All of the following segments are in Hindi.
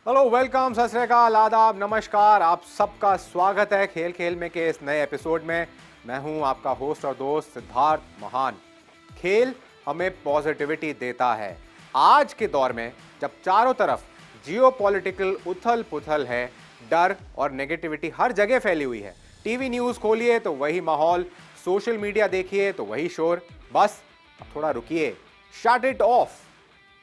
हेलो, वेलकम, सत श्री अकाल, आदाब, नमस्कार। आप सबका स्वागत है खेल खेल में के इस नए एपिसोड में। मैं हूं आपका होस्ट और दोस्त सिद्धार्थ महान। खेल हमें पॉजिटिविटी देता है। आज के दौर में जब चारों तरफ जियोपॉलिटिकल उथल पुथल है, डर और नेगेटिविटी हर जगह फैली हुई है। टीवी न्यूज़ खोलिए तो वही माहौल, सोशल मीडिया देखिए तो वही शोर। बस अब थोड़ा रुकिए, शट इट ऑफ।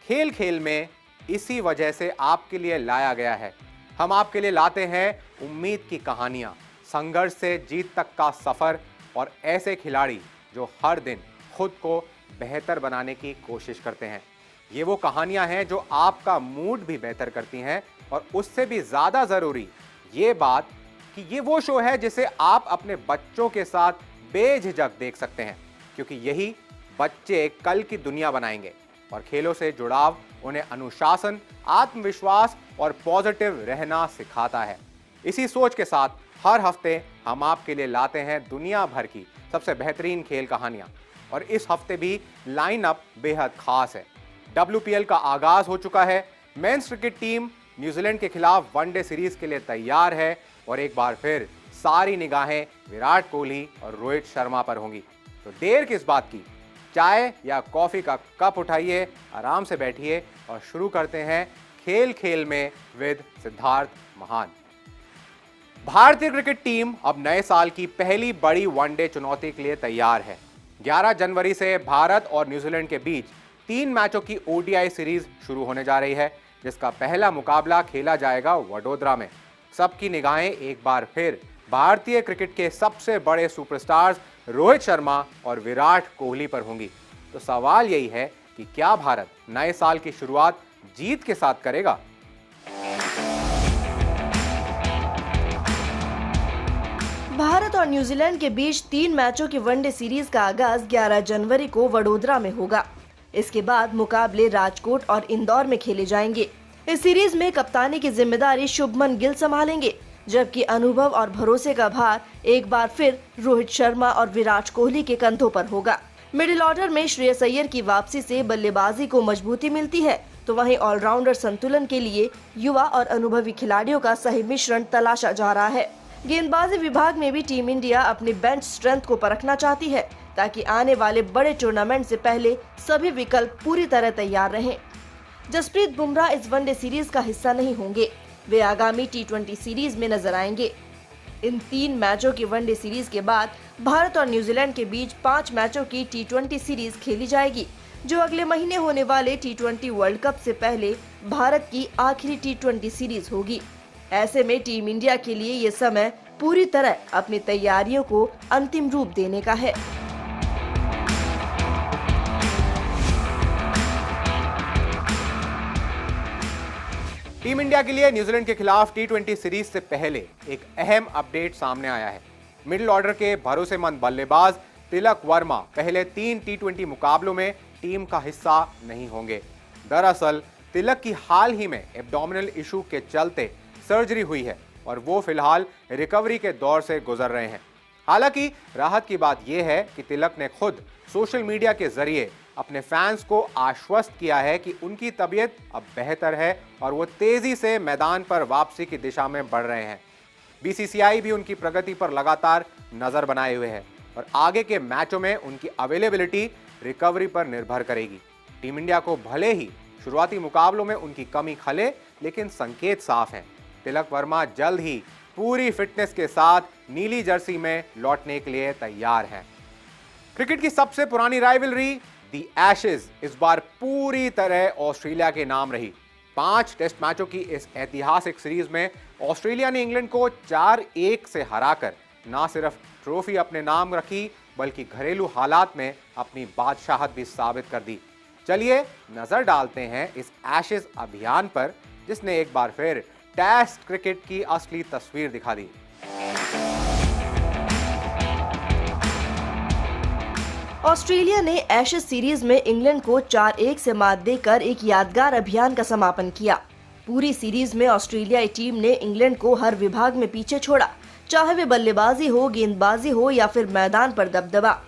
खेल खेल में इसी वजह से आपके लिए लाया गया है। हम आपके लिए लाते हैं उम्मीद की कहानियां, संघर्ष से जीत तक का सफर और ऐसे खिलाड़ी जो हर दिन खुद को बेहतर बनाने की कोशिश करते हैं। ये वो कहानियां हैं जो आपका मूड भी बेहतर करती हैं और उससे भी ज्यादा जरूरी ये बात कि ये वो शो है जिसे आप अपने बच्चों के साथ बेझिझक देख सकते हैं, क्योंकि यही बच्चे कल की दुनिया बनाएंगे। और खेलों से जुड़ाव उन्हें अनुशासन, आत्मविश्वास और पॉजिटिव रहना सिखाता है। इसी सोच के साथ हर हफ्ते हम आपके लिए लाते हैं दुनिया भर की सबसे बेहतरीन खेल कहानियां। और इस हफ्ते भी लाइनअप बेहद खास है। WPL का आगाज हो चुका है। मेंस क्रिकेट टीम न्यूजीलैंड के खिलाफ वनडे सीरीज के लिए तैयार है और एक बार फिर सारी निगाहें विराट कोहली और रोहित शर्मा पर होंगी। तो देर किस बात की, चाय या कॉफी का कप उठाइए, आराम से बैठिए और शुरू करते हैं खेल खेल में विद सिद्धार्थ महान। भारतीय क्रिकेट टीम अब नए साल की पहली बड़ी वनडे चुनौती के लिए तैयार है। 11 जनवरी से भारत और न्यूजीलैंड के बीच 3 मैचों की ODI सीरीज शुरू होने जा रही है, जिसका पहला मुकाबला खेला जाएगा वडोदरा में। सबकी निगाहें एक बार फिर भारतीय क्रिकेट के सबसे बड़े सुपरस्टार्स रोहित शर्मा और विराट कोहली पर होंगी। तो सवाल यही है कि क्या भारत नए साल की शुरुआत जीत के साथ करेगा? भारत और न्यूजीलैंड के बीच 3 मैचों की वनडे सीरीज का आगाज 11 जनवरी को वडोदरा में होगा। इसके बाद मुकाबले राजकोट और इंदौर में खेले जाएंगे। इस सीरीज में कप्तानी की जिम्मेदारी शुभमन गिल संभालेंगे, जबकि अनुभव और भरोसे का भार एक बार फिर रोहित शर्मा और विराट कोहली के कंधों पर होगा। मिडिल ऑर्डर में श्रेयस अय्यर की वापसी से बल्लेबाजी को मजबूती मिलती है, तो वहीं ऑलराउंडर संतुलन के लिए युवा और अनुभवी खिलाड़ियों का सही मिश्रण तलाशा जा रहा है। गेंदबाजी विभाग में भी टीम इंडिया अपनी बेंच स्ट्रेंथ को परखना चाहती है, ताकि आने वाले बड़े टूर्नामेंट से पहले सभी विकल्प पूरी तरह तैयार रहें। जसप्रीत बुमराह इस वनडे सीरीज का हिस्सा नहीं होंगे। वे आगामी T20 सीरीज में नजर आएंगे। इन 3 मैचों की वनडे सीरीज के बाद भारत और न्यूजीलैंड के बीच 5 मैचों की T20 सीरीज खेली जाएगी, जो अगले महीने होने वाले T20 वर्ल्ड कप से पहले भारत की आखिरी T20 सीरीज होगी। ऐसे में टीम इंडिया के लिए ये समय पूरी तरह अपनी तैयारियों को अंतिम रूप देने का है। टीम इंडिया के लिए न्यूजीलैंड के खिलाफ T20 सीरीज से पहले एक अहम अपडेट सामने आया है। मिडिल ऑर्डर के भरोसेमंद बल्लेबाज तिलक वर्मा पहले 3 T20 मुकाबलों में टीम का हिस्सा नहीं होंगे। दरअसल तिलक की हाल ही में एब्डोमिनल इशू के चलते सर्जरी हुई है और वो फिलहाल रिकवरी के दौर से गुजर रहे हैं। हालांकि राहत की बात यह है कि तिलक ने खुद सोशल मीडिया के जरिए अपने फैंस को आश्वस्त किया है कि उनकी तबीयत अब बेहतर है और वो तेजी से मैदान पर वापसी की दिशा में बढ़ रहे हैं। BCCI भी उनकी प्रगति पर लगातार नजर बनाए हुए है और आगे के मैचों में उनकी अवेलेबिलिटी रिकवरी पर निर्भर करेगी। टीम इंडिया को भले ही शुरुआती मुकाबलों में उनकी कमी खले, लेकिन संकेत साफ हैं। तिलक वर्मा जल्द ही पूरी फिटनेस के साथ नीली जर्सी में लौटने के लिए तैयार हैं। क्रिकेट की सबसे पुरानी राइवलरी दी एशेज इस बार पूरी तरह ऑस्ट्रेलिया के नाम रही। 5 टेस्ट मैचों की इस ऐतिहासिक सीरीज में ऑस्ट्रेलिया ने इंग्लैंड को 4-1 से हराकर न सिर्फ ट्रॉफी अपने नाम रखी, बल्कि घरेलू हालात में अपनी बादशाहत भी साबित कर दी। चलिए नजर डालते हैं इस एशेज अभियान पर, जिसने एक बार फिर टेस्ट क्रिकेट की असली तस्वीर दिखा दी। ऑस्ट्रेलिया ने एशेज सीरीज में इंग्लैंड को 4-1 से मात देकर एक यादगार अभियान का समापन किया। पूरी सीरीज में ऑस्ट्रेलियाई टीम ने इंग्लैंड को हर विभाग में पीछे छोड़ा, चाहे वे बल्लेबाजी हो, गेंदबाजी हो या फिर मैदान पर दबदबा।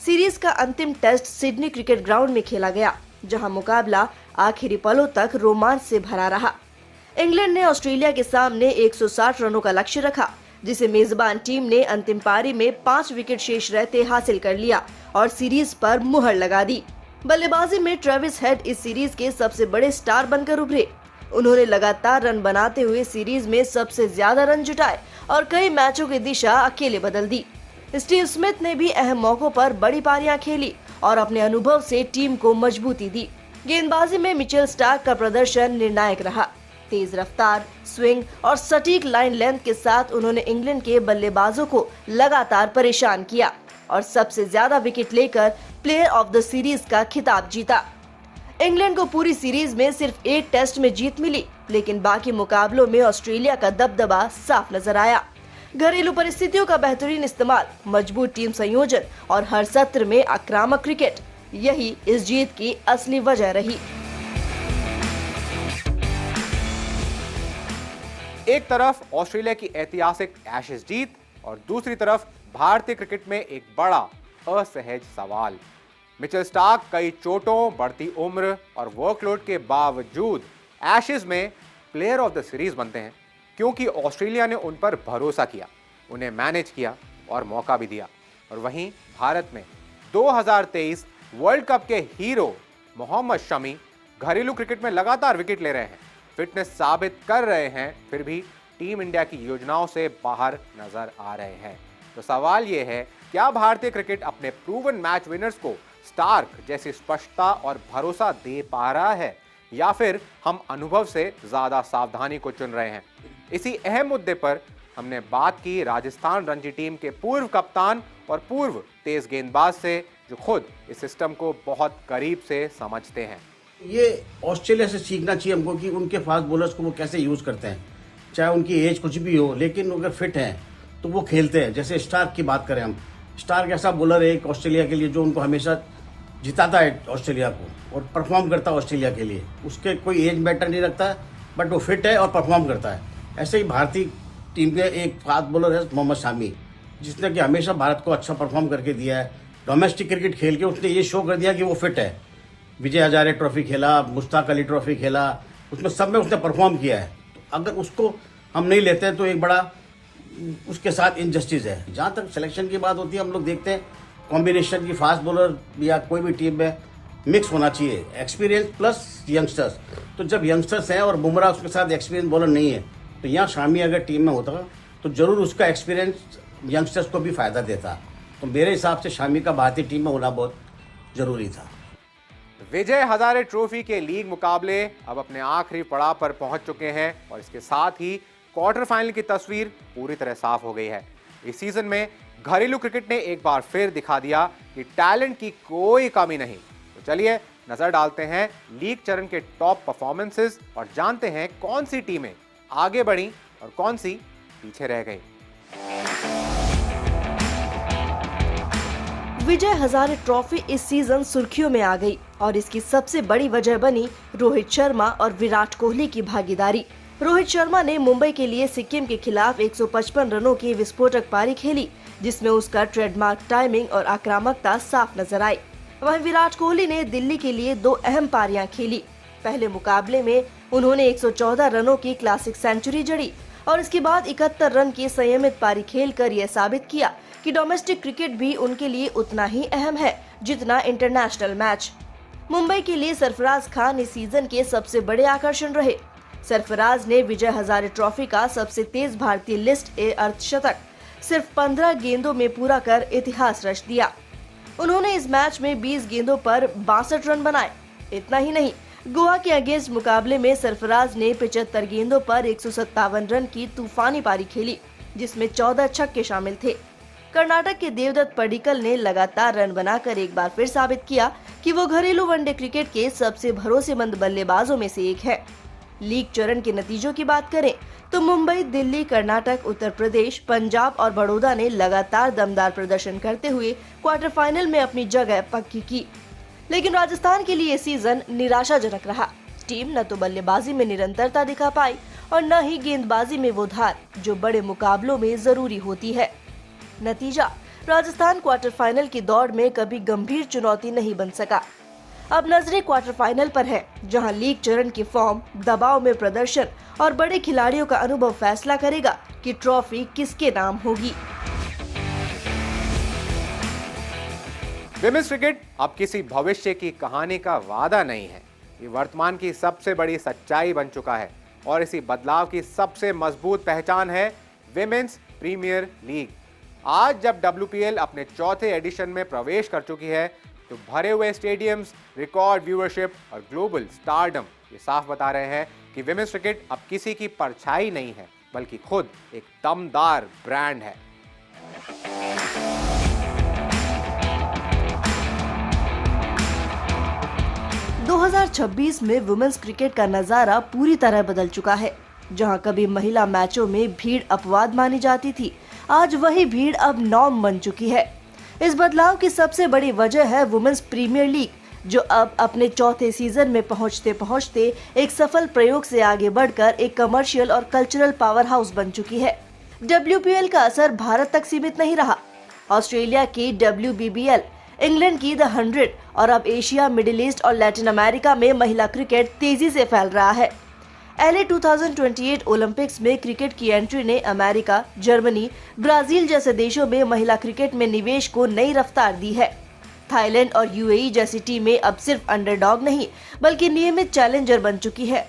सीरीज का अंतिम टेस्ट सिडनी क्रिकेट ग्राउंड में खेला गया, जहां मुकाबला आखिरी पलों तक रोमांच से भरा रहा। इंग्लैंड ने ऑस्ट्रेलिया के सामने 160 रनों का लक्ष्य रखा, जिसे मेजबान टीम ने अंतिम पारी में 5 विकेट शेष रहते हासिल कर लिया और सीरीज पर मुहर लगा दी। बल्लेबाजी में ट्रेविस हेड इस सीरीज के सबसे बड़े स्टार बनकर उभरे। उन्होंने लगातार रन बनाते हुए सीरीज में सबसे ज्यादा रन जुटाए और कई मैचों की दिशा अकेले बदल दी। स्टीव स्मिथ ने भी अहम मौकों पर बड़ी पारियां खेली और अपने अनुभव से टीम को मजबूती दी। गेंदबाजी में मिचेल स्टार्क का प्रदर्शन निर्णायक रहा। तेज रफ्तार, स्विंग और सटीक लाइन लेंथ के साथ उन्होंने इंग्लैंड के बल्लेबाजों को लगातार परेशान किया और सबसे ज्यादा विकेट लेकर प्लेयर ऑफ द सीरीज का खिताब जीता। इंग्लैंड को पूरी सीरीज में सिर्फ एक टेस्ट में जीत मिली, लेकिन बाकी मुकाबलों में ऑस्ट्रेलिया का दबदबा साफ नजर आया। घरेलू परिस्थितियों का बेहतरीन इस्तेमाल, मजबूत टीम संयोजन और हर सत्र में आक्रामक क्रिकेट, यही इस जीत की असली वजह रही। एक तरफ ऑस्ट्रेलिया की ऐतिहासिक एशेज जीत और दूसरी तरफ भारतीय क्रिकेट में एक बड़ा असहज सवाल। मिचेल स्टार्क कई चोटों, बढ़ती उम्र और वर्कलोड के बावजूद एशेज में प्लेयर ऑफ द सीरीज बनते हैं, क्योंकि ऑस्ट्रेलिया ने उन पर भरोसा किया, उन्हें मैनेज किया और मौका भी दिया। और वहीं भारत में 2023 वर्ल्ड कप के हीरो मोहम्मद शमी घरेलू क्रिकेट में लगातार विकेट ले रहे हैं, फिटनेस साबित कर रहे हैं, फिर भी टीम इंडिया की योजनाओं से बाहर नजर आ रहे हैं। तो सवाल यह है, क्या भारतीय क्रिकेट अपने प्रूवन मैच विनर्स को स्टार्क जैसी स्पष्टता और भरोसा दे पा रहा है, या फिर हम अनुभव से ज्यादा सावधानी को चुन रहे हैं? इसी अहम मुद्दे पर हमने बात की राजस्थान रणजी टीम के पूर्व कप्तान और पूर्व तेज गेंदबाज से, जो खुद इस सिस्टम को बहुत करीब से समझते हैं। ये ऑस्ट्रेलिया से सीखना चाहिए हमको कि उनके फास्ट बॉलर्स को वो कैसे यूज़ करते हैं, चाहे उनकी एज कुछ भी हो, लेकिन अगर फिट हैं तो वो खेलते हैं। जैसे स्टार्क की बात करें हम, स्टार्क ऐसा बॉलर है एक ऑस्ट्रेलिया के लिए जो उनको हमेशा जिताता है ऑस्ट्रेलिया को और परफॉर्म करता है ऑस्ट्रेलिया के लिए। उसके कोई एज मैटर नहीं रखता, बट वो फिट है और परफॉर्म करता है। ऐसे ही भारतीय टीम के एक फास्ट बॉलर है मोहम्मद शामी, जिसने कि हमेशा भारत को अच्छा परफॉर्म करके दिया है। डोमेस्टिक क्रिकेट खेल के उसने ये शो कर दिया कि वो फिट है। विजय हजारे ट्रॉफी खेला, मुश्ताक अली ट्रॉफी खेला, उसमें सब में उसने परफॉर्म किया है। तो अगर उसको हम नहीं लेते हैं तो एक बड़ा उसके साथ इनजस्टिस है। जहाँ तक सिलेक्शन की बात होती है, हम लोग देखते हैं कॉम्बिनेशन की फास्ट बॉलर या कोई भी टीम में मिक्स होना चाहिए, एक्सपीरियंस प्लस यंगस्टर्स। तो जब यंगस्टर्स हैं और बुमराह उसके साथ एक्सपीरियंस बॉलर नहीं है, तो यहाँ शामी अगर टीम में होता तो जरूर उसका एक्सपीरियंस यंगस्टर्स को भी फ़ायदा देता। तो मेरे हिसाब से शामी का भारतीय टीम में होना बहुत ज़रूरी था। विजय हजारे ट्रॉफी के लीग मुकाबले अब अपने आखिरी पड़ाव पर पहुंच चुके हैं और इसके साथ ही क्वार्टर फाइनल की तस्वीर पूरी तरह साफ हो गई है। इस सीजन में घरेलू क्रिकेट ने एक बार फिर दिखा दिया कि टैलेंट की कोई कमी नहीं। तो चलिए नजर डालते हैं लीग चरण के टॉप परफॉर्मेंसेस और जानते हैं कौन सी टीमें आगे बढ़ी और कौन सी पीछे रह गई। विजय हजारे ट्रॉफी इस सीजन सुर्खियों में आ गई और इसकी सबसे बड़ी वजह बनी रोहित शर्मा और विराट कोहली की भागीदारी। रोहित शर्मा ने मुंबई के लिए सिक्किम के खिलाफ 155 रनों की विस्फोटक पारी खेली, जिसमें उसका ट्रेडमार्क टाइमिंग और आक्रामकता साफ नजर आई। वहीं विराट कोहली ने दिल्ली के लिए 2 अहम पारियां खेली। पहले मुकाबले में उन्होंने 114 रनों की क्लासिक सेंचुरी जड़ी और इसके बाद 71 रन की संयमित पारी खेलकर यह साबित किया कि डोमेस्टिक क्रिकेट भी उनके लिए उतना ही अहम है जितना इंटरनेशनल मैच। मुंबई के लिए सरफराज खान इस सीजन के सबसे बड़े आकर्षण रहे। सरफराज ने विजय हजारे ट्रॉफी का सबसे तेज भारतीय लिस्ट ए अर्धशतक सिर्फ 15 गेंदों में पूरा कर इतिहास रच दिया। उन्होंने इस मैच में 20 गेंदों पर 62 रन बनाए। इतना ही नहीं, गोवा के अगेंस्ट मुकाबले में सरफराज ने 75 गेंदों पर 157 रन की तूफानी पारी खेली, जिसमें 14 छक्के शामिल थे। कर्नाटक के देवदत्त पडिक्कल ने लगातार रन बनाकर एक बार फिर साबित किया कि वो घरेलू वनडे क्रिकेट के सबसे भरोसेमंद बल्लेबाजों में से एक है। लीग चरण के नतीजों की बात करें तो मुंबई, दिल्ली, कर्नाटक, उत्तर प्रदेश, पंजाब और बड़ौदा ने लगातार दमदार प्रदर्शन करते हुए क्वार्टर फाइनल में अपनी जगह पक्की की। लेकिन राजस्थान के लिए ये सीजन निराशाजनक रहा। टीम न तो बल्लेबाजी में निरंतरता दिखा पाई और न ही गेंदबाजी में वो धार जो बड़े मुकाबलों में जरूरी होती है। नतीजा, राजस्थान क्वार्टर फाइनल की दौड़ में कभी गंभीर चुनौती नहीं बन सका। अब नजरें क्वार्टर फाइनल पर है, जहां लीग चरण की फॉर्म, दबाव में प्रदर्शन और बड़े खिलाड़ियों का अनुभव फैसला करेगा कि ट्रॉफी किसके नाम होगी। विमेंस क्रिकेट अब किसी भविष्य की कहानी का वादा नहीं है, ये वर्तमान की सबसे बड़ी सच्चाई बन चुका है और इसी बदलाव की सबसे मजबूत पहचान है विमेंस प्रीमियर लीग। आज जब WPL अपने चौथे एडिशन में प्रवेश कर चुकी है तो भरे हुए स्टेडियम्स, रिकॉर्ड व्यूअरशिप और ग्लोबल स्टारडम ये साफ बता रहे हैं कि विमेंस क्रिकेट अब किसी की परछाई नहीं है, बल्कि खुद एक दमदार ब्रांड है। दो 2026 में वुमेन्स क्रिकेट का नजारा पूरी तरह बदल चुका है। जहां कभी महिला मैचों में भीड़ अपवाद मानी जाती थी, आज वही भीड़ अब नॉर्म बन चुकी है। इस बदलाव की सबसे बड़ी वजह है वुमेन्स प्रीमियर लीग, जो अब अपने चौथे सीजन में पहुंचते पहुंचते एक सफल प्रयोग से आगे बढ़कर एक कमर्शियल और कल्चरल पावर हाउस बन चुकी है। WPL का असर भारत तक सीमित नहीं रहा। ऑस्ट्रेलिया की WBBL, इंग्लैंड की द 100 और अब एशिया, मिडिल ईस्ट और लैटिन अमेरिका में महिला क्रिकेट तेजी से फैल रहा है। LA 2028 ओलंपिक्स में क्रिकेट की एंट्री ने अमेरिका, जर्मनी, ब्राजील जैसे देशों में महिला क्रिकेट में निवेश को नई रफ्तार दी है। थाईलैंड और UAE जैसी टीमें अब सिर्फ अंडरडॉग नहीं, बल्कि नियमित चैलेंजर बन चुकी है।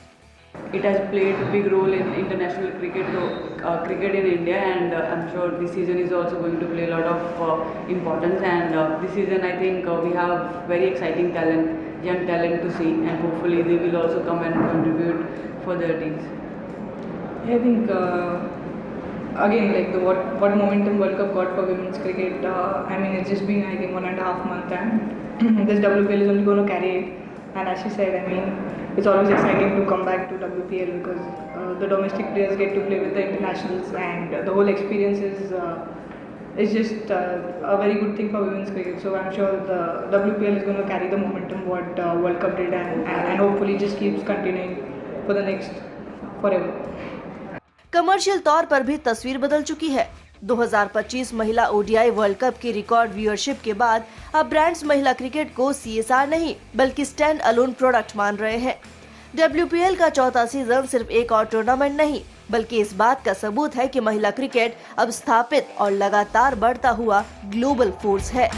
It has played a big role in international cricket in India, and I'm sure this season is also going to play a lot of importance. And this season, I think we have very exciting talent, young talent to see, and hopefully they will also come and contribute for their teams. I think again, like what momentum World Cup got for women's cricket. I mean, it's just been, I think, 1.5 months, and this WPL is only going to carry it. And as she said, I mean, it's always exciting to come back to WPL because the domestic players get to play with the internationals, and the whole experience is just a very good thing for women's cricket. So I'm sure the WPL is going to carry the momentum what World Cup did, and hopefully just keeps continuing for the next forever. Commercial तौर पर भी तस्वीर बदल चुकी है। 2025 महिला ODI वर्ल्ड कप की रिकॉर्ड व्यूअरशिप के बाद अब ब्रांड्स महिला क्रिकेट को CSR नहीं, बल्कि स्टैंड अलोन प्रोडक्ट मान रहे हैं। WPL का चौथा सीजन सिर्फ एक और टूर्नामेंट नहीं, बल्कि इस बात का सबूत है कि महिला क्रिकेट अब स्थापित और लगातार बढ़ता हुआ ग्लोबल फोर्स है।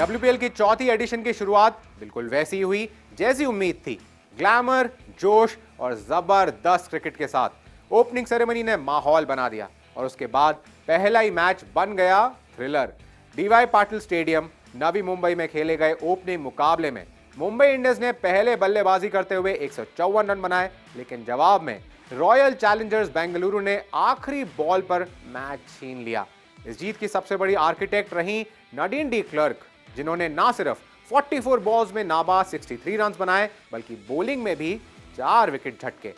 WPL की चौथी एडिशन की शुरुआत बिल्कुल वैसी हुई जैसी उम्मीद थी। ग्लैमर, जोश और जबरदस्त क्रिकेट के साथ ओपनिंग सेरेमनी ने माहौल बना दिया और उसके बाद पहला ही मैच बन गया thriller. DY Patil stadium, Navi Mumbai में खेले गए ओपनिंग मुकाबले में मुंबई इंडियंस ने पहले बल्लेबाजी करते हुए 154 रन बनाए, लेकिन जवाब में रॉयल चैलेंजर्स बेंगलुरु ने आखिरी बॉल पर मैच छीन लिया। इस जीत की सबसे बड़ी आर्किटेक्ट रही नडीन डी क्लर्क, जिन्होंने ना सिर्फ 44 बॉल्स में नाबाद 63 रन बनाए, बल्कि बॉलिंग में भी 4 विकेट झटके।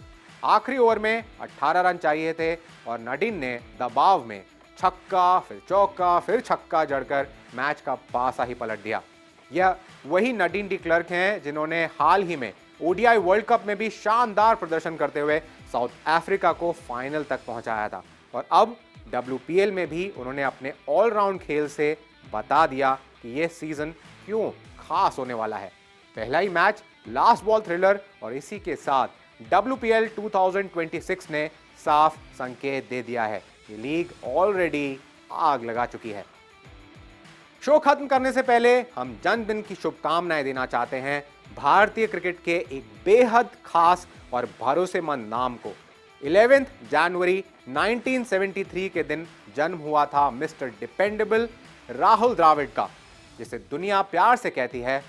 आखिरी ओवर में 18 रन चाहिए थे और नडीन ने दबाव में छक्का, फिर चौका, फिर छक्का जड़कर मैच का पासा ही पलट दिया। यह वही नडीन डी क्लर्क हैं जिन्होंने हाल ही में ODI वर्ल्ड कप में भी शानदार प्रदर्शन करते हुए साउथ अफ्रीका को फाइनल तक पहुंचाया था और अब WPL में भी उन्होंने अपने ऑलराउंड खेल से बता दिया कि यह सीजन क्यों खास होने वाला है। पहला ही मैच लास्ट बॉल थ्रिलर और इसी के साथ WPL 2026 ने साफ संकेत दे दिया है कि लीग ऑलरेडी आग लगा चुकी है। शो खत्म करने से पहले हम जन्मदिन की शुभकामनाएं देना चाहते हैं भारतीय क्रिकेट के एक बेहद खास और भरोसेमंद नाम को। 11 जनवरी 1973 के दिन जन्म हुआ था मिस्टर डिपेंडेबल राहुल द्रविड़ का, जिसे दुनिया प्यार से कहती है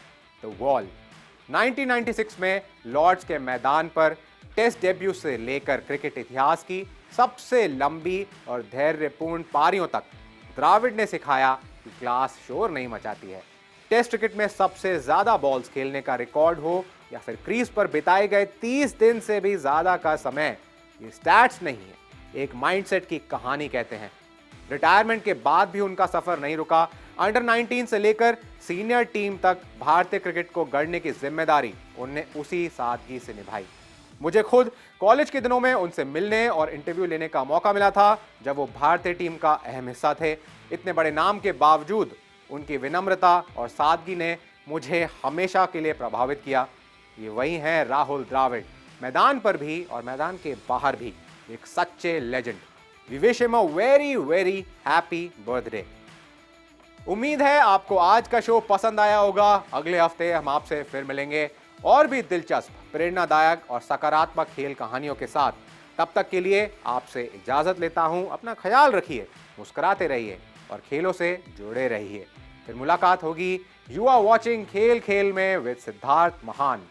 द वॉल। 1996 में लॉर्ड्स के मैदान पर टेस्ट डेब्यू से लेकर क्रिकेट इतिहास की सबसे लंबी और धैर्यपूर्ण पारियों तक द्रविड़ ने सिखाया कि क्लास शोर नहीं मचाती है। टेस्ट क्रिकेट में सबसे ज्यादा बॉल्स खेलने का रिकॉर्ड हो या फिर क्रीज पर बिताए गए 30 दिन से भी ज्यादा का समय, ये स्टैट्स नहीं है, एक माइंडसेट की कहानी कहते हैं। रिटायरमेंट के बाद भी उनका सफर नहीं रुका। अंडर 19 से लेकर सीनियर टीम तक भारतीय क्रिकेट को गढ़ने की जिम्मेदारी उन्हें उसी सादगी से निभाई। मुझे खुद कॉलेज के दिनों में उनसे मिलने और इंटरव्यू लेने का मौका मिला था जब वो भारतीय टीम का अहम हिस्सा थे। इतने बड़े नाम के बावजूद उनकी विनम्रता और सादगी ने मुझे हमेशा के लिए प्रभावित किया। ये वही हैं राहुल द्रविड़, मैदान पर भी और मैदान के बाहर भी एक सच्चे legend. We wish him a very very happy birthday. उम्मीद है आपको आज का शो पसंद आया होगा। अगले हफ्ते हम आपसे फिर मिलेंगे और भी दिलचस्प, प्रेरणादायक और सकारात्मक खेल कहानियों के साथ। तब तक के लिए आपसे इजाजत लेता हूं। अपना ख्याल रखिए, मुस्कुराते रहिए और खेलों से जुड़े रहिए। फिर मुलाकात होगी। यू आर वॉचिंग खेल खेल में विद सिद्धार्थ महान।